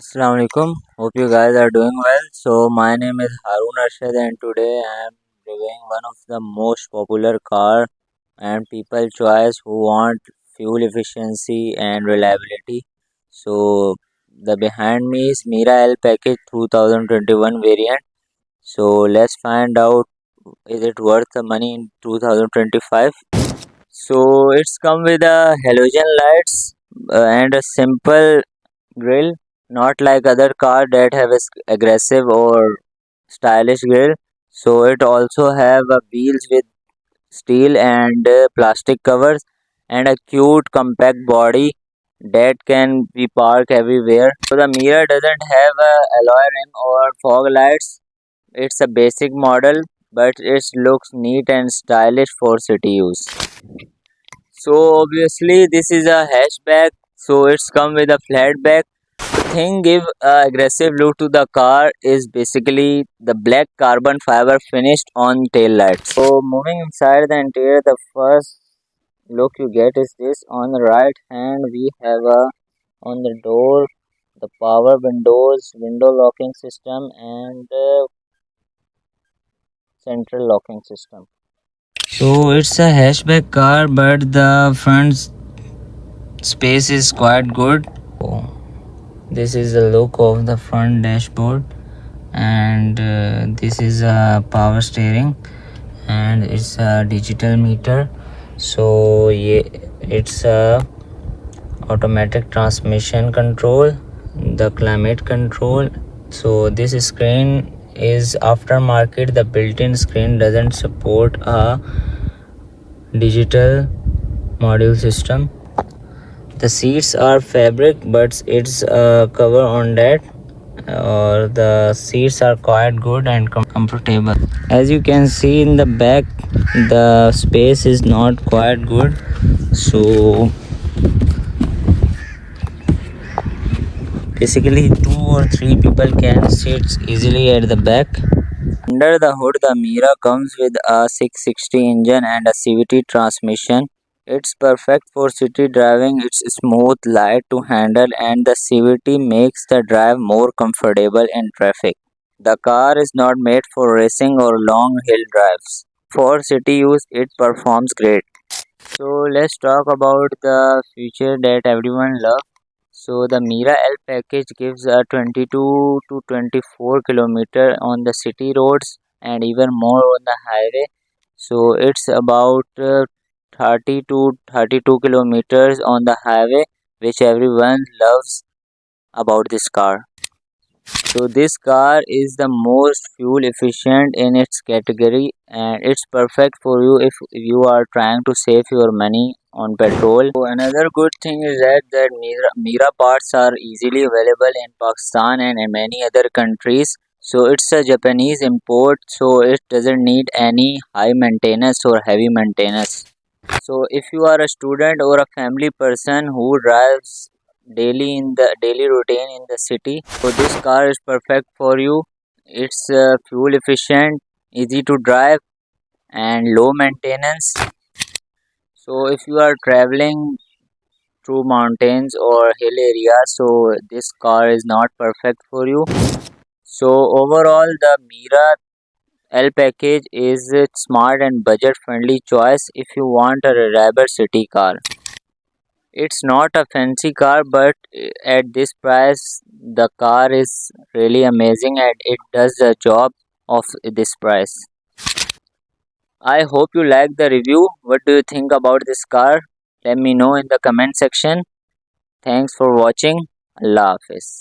Assalamu alaikum. Hope you guys are doing well. So my name is Harun Arshad and today I am reviewing one of the most popular car and people choice who want fuel efficiency and reliability. So the behind me is Mira L Package 2021 variant. So let's find out, is it worth the money in 2025? So it's come with a halogen lights and a simple grill, not like other car that have a aggressive or stylish grill. So it also have wheels with steel and plastic covers and a cute compact body that can be parked everywhere. So the mirror doesn't have a alloy rim or fog lights. It's a basic model, but it looks neat and stylish for city use. So obviously this is a hatchback, so it's come with a flat back. The thing give a aggressive look to the car is basically the black carbon fiber finished on tail lights. So moving inside the interior, the first look you get is this. On the right hand we have a on the door the power windows, window locking system and central locking system. So it's a hatchback car, but the front space is quite good. This is the look of the front dashboard, and this is a power steering, and it's a digital meter. So yeah, it's a automatic transmission control, the climate control. So this screen is aftermarket. The built-in screen doesn't support a digital module system. The seats are fabric, but it's a cover on that, or the seats are quite good and comfortable. As you can see in the back, the space is not quite good, so basically 2 or 3 people can sit easily at the back. Under the hood, the Mira comes with a 660 engine and a CVT transmission. It's perfect for city driving. It's smooth, light to handle, and the CVT makes the drive more comfortable in traffic. The car is not made for racing or long hill drives. For city use, it performs great. So let's talk about the feature that everyone loves. So the Mira L package gives a 22 to 24 kilometer on the city roads and even more on the highway. So it's about 30 to 32 kilometers on the highway, which everyone loves about this car. So this car is the most fuel efficient in its category, and it's perfect for you if you are trying to save your money on petrol. So another good thing is that Mira parts are easily available in Pakistan and in many other countries. So it's a Japanese import, so it doesn't need any high maintenance or heavy maintenance. So if you are a student or a family person who drives daily in the daily routine in the city, so this car is perfect for you. It's fuel efficient, easy to drive and low maintenance. So if you are traveling through mountains or hill areas, so this car is not perfect for you. So overall the Mira L package is a smart and budget friendly choice if you want a reliable city car. It's not a fancy car, but at this price, the car is really amazing and it does the job of this price. I hope you like the review. What do you think about this car? Let me know in the comment section. Thanks for watching. Allah Hafiz.